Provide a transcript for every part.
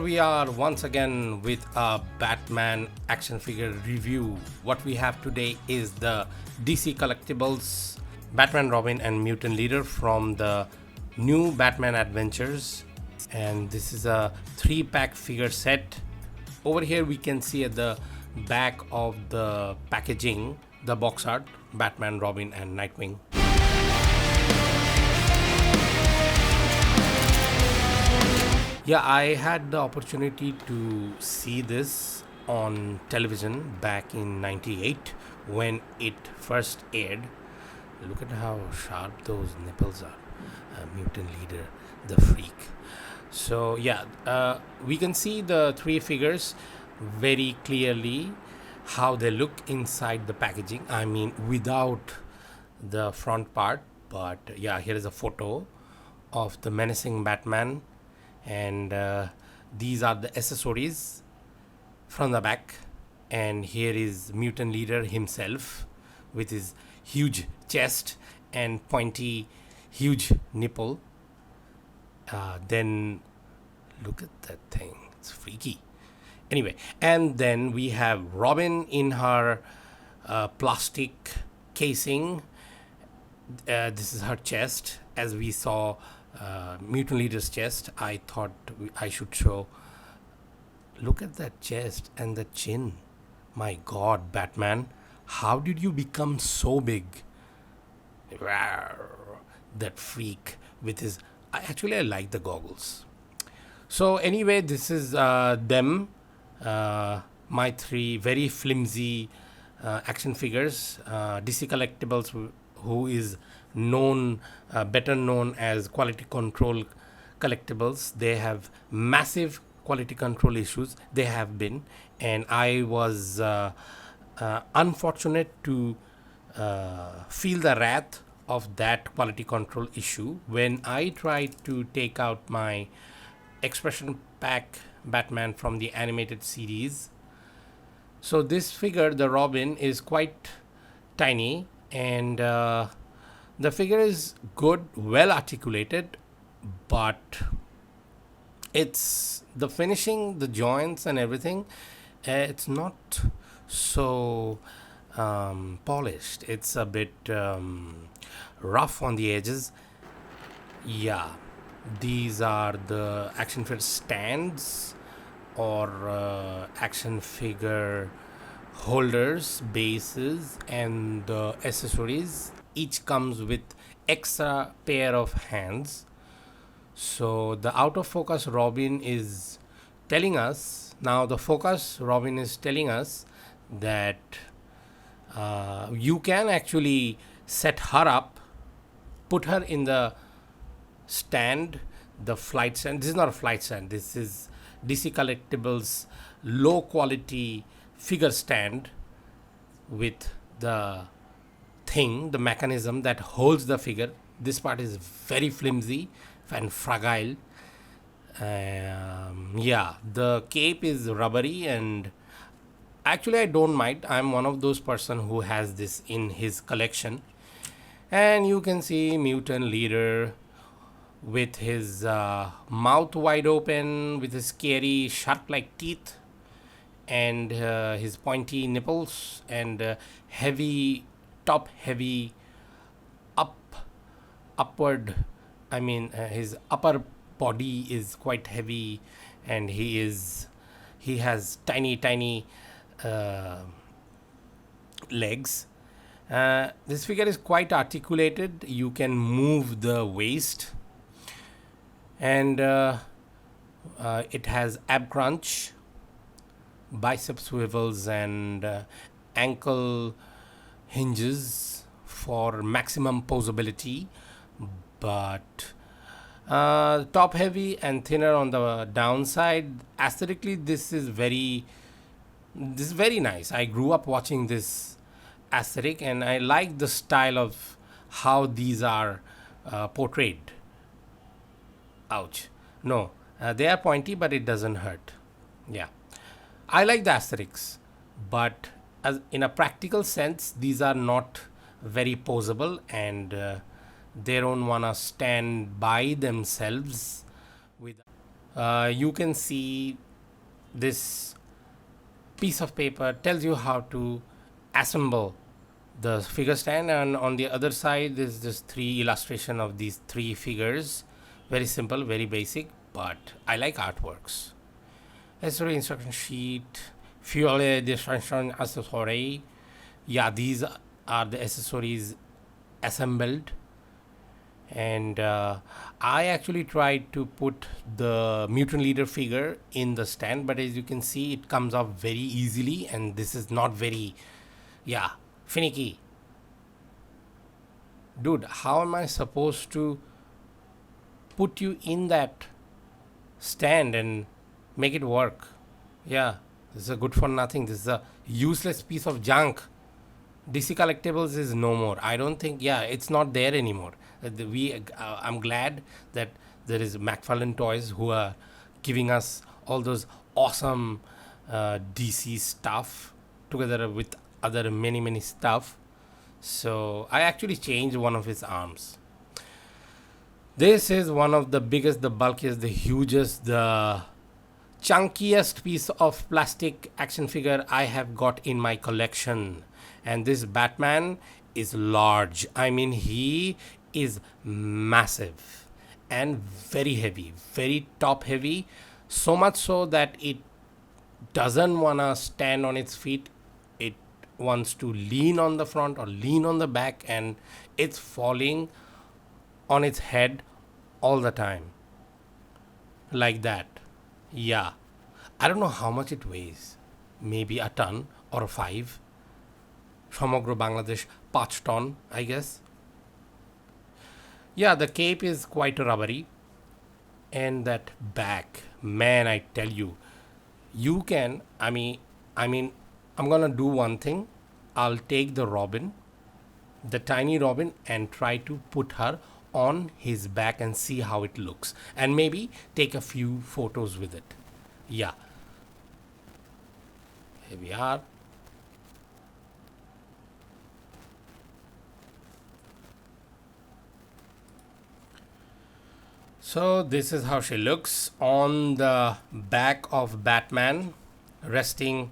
we are once again with a Batman action figure review. What we have today is the DC Collectibles Batman, Robin and Mutant Leader from the new Batman Adventures. And this is a 3-pack figure set. Over here we can see at the back of the packaging the box art, Batman, Robin and Nightwing. Yeah, I had the opportunity to see this on television back in '98 when it first aired. Look at how sharp those nipples are. Mutant Leader, the freak. So yeah, we can see the three figures very clearly how they look inside the packaging. I mean, without the front part. But yeah, here is a photo of the menacing Batman. And these are the accessories from the back, and here is Mutant Leader himself with his huge chest and pointy huge nipple. Then look at that thing, it's freaky. Anyway, and then we have Robin in her plastic casing. This is her chest, as we saw Mutant Leader's chest. I thought I should show. Look at that chest and the chin. My God, Batman, how did you become so big? That freak with his. I like the goggles. So anyway, this is them. My three very flimsy action figures. DC Collectibles, who is known, better known as Quality Control Collectibles. They have massive quality control issues. They have been, and I was unfortunate to feel the wrath of that quality control issue when I tried to take out my expression pack Batman from the animated series. So this figure, the Robin, is quite tiny, and the figure is good, well articulated, but it's the finishing, the joints and everything, it's not so polished. It's a bit rough on the edges. Yeah, these are the action figure stands or action figure holders, bases and the accessories. Each comes with extra pair of hands. So the out of focus Robin is telling us, now the focus Robin is telling us that you can actually set her up, put her in the stand, the flight stand. This is not a flight stand, this is DC Collectibles low quality figure stand with the thing, the mechanism that holds the figure. This part is very flimsy and fragile. Yeah, the cape is rubbery, and actually I don't mind. I'm one of those person who has this in his collection. And you can see Mutant Leader with his mouth wide open, with his scary sharp like teeth, and his pointy nipples, and heavy top heavy upward. I mean, his upper body is quite heavy, and he has tiny legs. This figure is quite articulated. You can move the waist, and it has ab crunch, bicep swivels and ankle hinges for maximum posability, but top heavy and thinner on the downside. Aesthetically, this is very nice. I grew up watching this aesthetic, and I like the style of how these are portrayed. Ouch. No, they are pointy, but it doesn't hurt. Yeah, I like the aesthetics, but as in a practical sense, these are not very posable, and they don't wanna stand by themselves with You can see this piece of paper tells you how to assemble the figure stand, and on the other side there's just three illustration of these three figures. Very simple, very basic, but I like artworks. Accessory instruction sheet, fuel distribution accessory. Yeah, these are the accessories assembled. And I actually tried to put the mutant leader figure in the stand, but as you can see it comes off very easily, and this is not very, yeah, finicky. Dude, how am I supposed to put you in that stand and make it work? Yeah, this is a good for nothing. This is a useless piece of junk. DC Collectibles is no more. I don't think. Yeah, it's not there anymore. I'm glad that there is McFarlane Toys who are giving us all those awesome DC stuff together with other many stuff. So I actually changed one of his arms. This is one of the biggest, the bulkiest, the hugest, the chunkiest piece of plastic action figure I have got in my collection. And this Batman is large. I mean, he is massive and very heavy, very top heavy. So much so that it doesn't want to stand on its feet. It wants to lean on the front or lean on the back, and it's falling on its head all the time. Like that. Yeah. I don't know how much it weighs. Maybe a ton or a 5. Samagro Bangladesh 5 ton, I guess. Yeah, the cape is quite rubbery. And that back, man, I tell you, you can, I'm gonna do one thing. I'll take the Robin, the tiny Robin, and try to put her on his back and see how it looks. And maybe take a few photos with it. Yeah. Here we are. So this is how she looks on the back of Batman, resting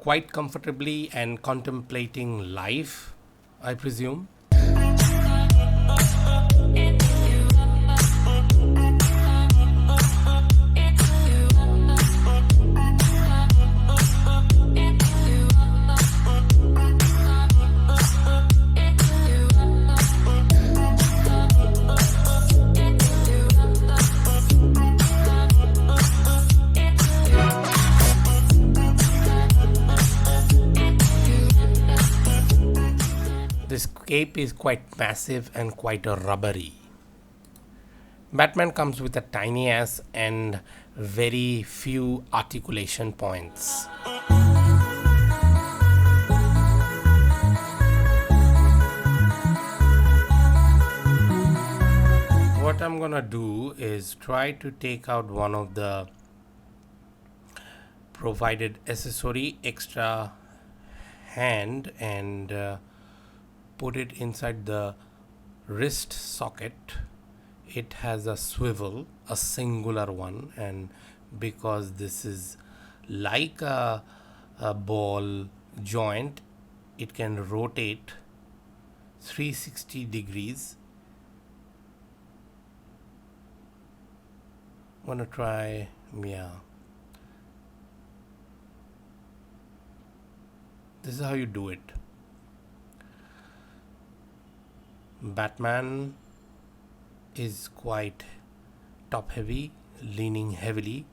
quite comfortably and contemplating life, I presume. This cape is quite massive and quite rubbery. Batman comes with a tiny ass and very few articulation points. What I'm gonna do is try to take out one of the provided accessory extra hand and put it inside the wrist socket. It has a swivel, a singular one, and because this is like a ball joint, it can rotate 360 degrees. I'm gonna try, yeah. This is how you do it. Batman is quite top heavy, leaning heavily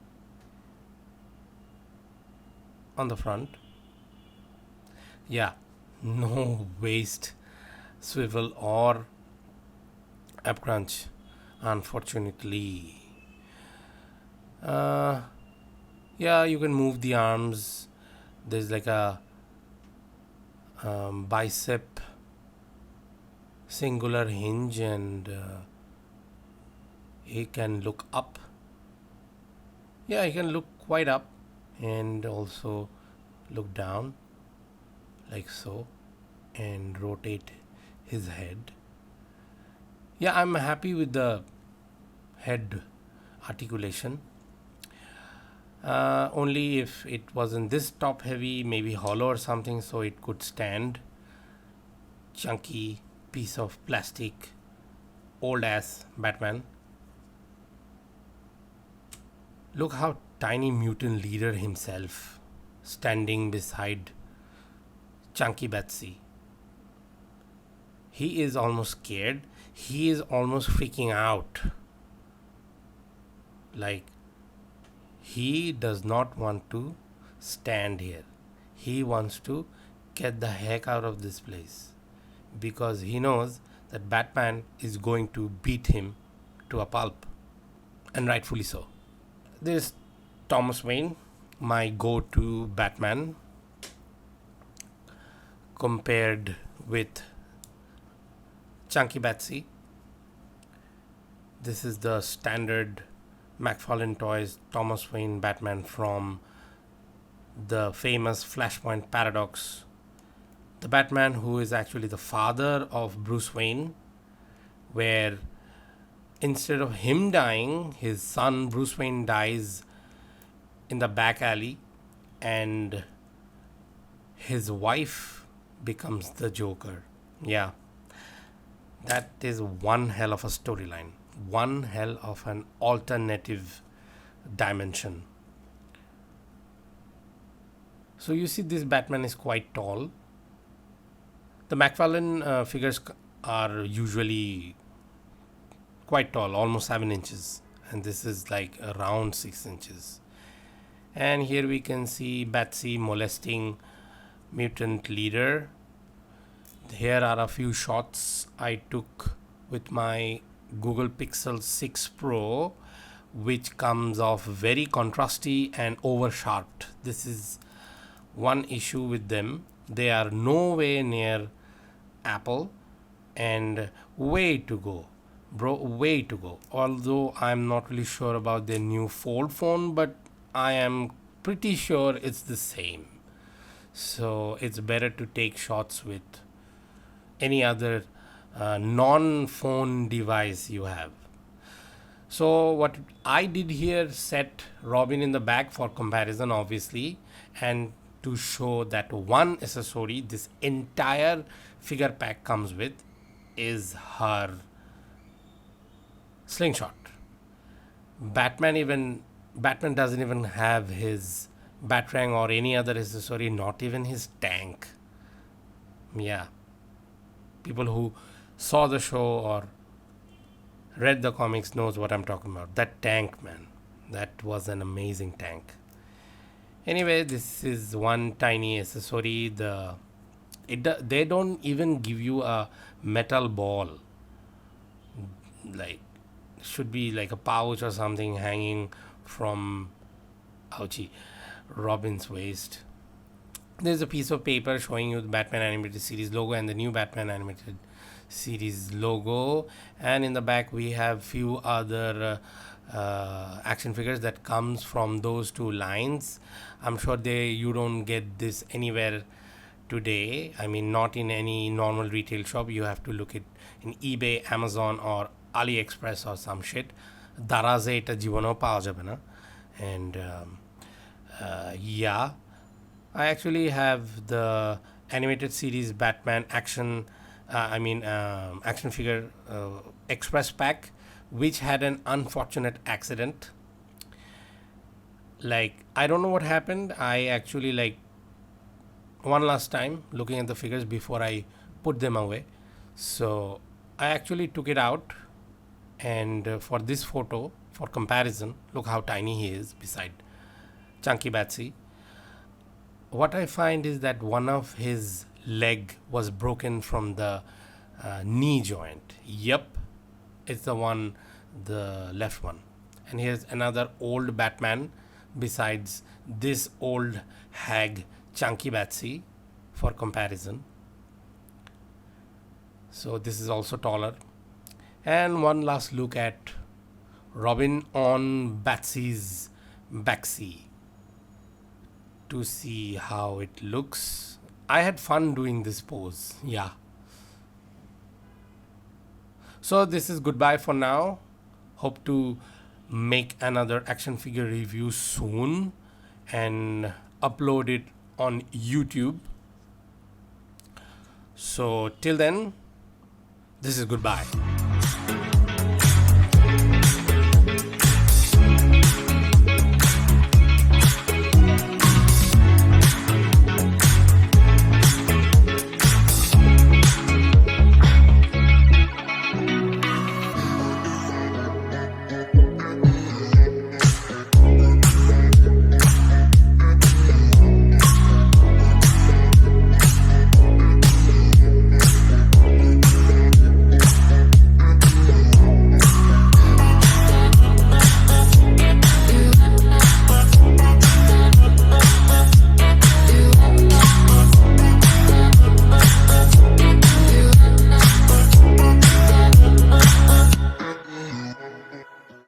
on the front. Yeah, no waist swivel or ab crunch, unfortunately. Yeah, you can move the arms. There's like a bicep singular hinge, and he can look up. Yeah, he can look quite up and also look down like so and rotate his head. Yeah, I'm happy with the head articulation. Only if it wasn't this top heavy, maybe hollow or something, so it could stand. Chunky piece of plastic, old ass Batman. Look how tiny mutant leader himself standing beside chunky Betsy. He is almost scared. He is almost freaking out. Like, he does not want to stand here. He wants to get the heck out of this place because he knows that Batman is going to beat him to a pulp, and rightfully so. This Thomas Wayne, my go to Batman, compared with Chunky Betsy. This is the standard McFarlane Toys Thomas Wayne Batman from the famous Flashpoint Paradox. The Batman who is actually the father of Bruce Wayne, where instead of him dying, his son Bruce Wayne dies in the back alley, and his wife becomes the Joker. Yeah, that is one hell of a storyline, one hell of an alternative dimension. So you see, this Batman is quite tall. The McFarlane figures are usually quite tall, almost 7 inches, and this is like around 6 inches. And here we can see Betsy molesting mutant leader. Here are a few shots I took with my Google Pixel 6 Pro, which comes off very contrasty and over sharped. This is one issue with them. They are nowhere near Apple, and way to go, bro, way to go. Although I'm not really sure about their new fold phone, but I am pretty sure it's the same. So it's better to take shots with any other non-phone device you have. So what I did here, set Robin in the back for comparison, obviously, and to show that one accessory this entire figure pack comes with is her slingshot. Batman doesn't even have his batarang or any other accessory, not even his tank. Yeah, people who saw the show or read the comics knows what I'm talking about. That tank, man, that was an amazing tank. Anyway, this is one tiny accessory. They don't even give you a metal ball. Like, should be like a pouch or something hanging from, ouchie, Robin's waist. There's a piece of paper showing you the Batman Animated Series logo and the new Batman Animated Series logo. And in the back we have few other action figures that comes from those two lines. I'm sure you don't get this anywhere today. I mean, not in any normal retail shop. You have to look it in eBay, Amazon, or AliExpress or some shit. Daraze eta jibono paoa jabe na. And yeah, I actually have the animated series Batman action figure express pack, which had an unfortunate accident. Like, I don't know what happened. I actually, like, one last time looking at the figures before I put them away. So I actually took it out, and for this photo, for comparison, look how tiny he is beside Chunky Betsy. What I find is that one of his leg was broken from the knee joint. Yep, it's the left one. And here's another old Batman besides this old hag Chunky Betsy for comparison. So this is also taller. And one last look at Robin on Betsy's backseat to see how it looks. I had fun doing this pose. Yeah. So this is goodbye for now. Hope to make another action figure review soon and upload it on YouTube. So till then, this is goodbye.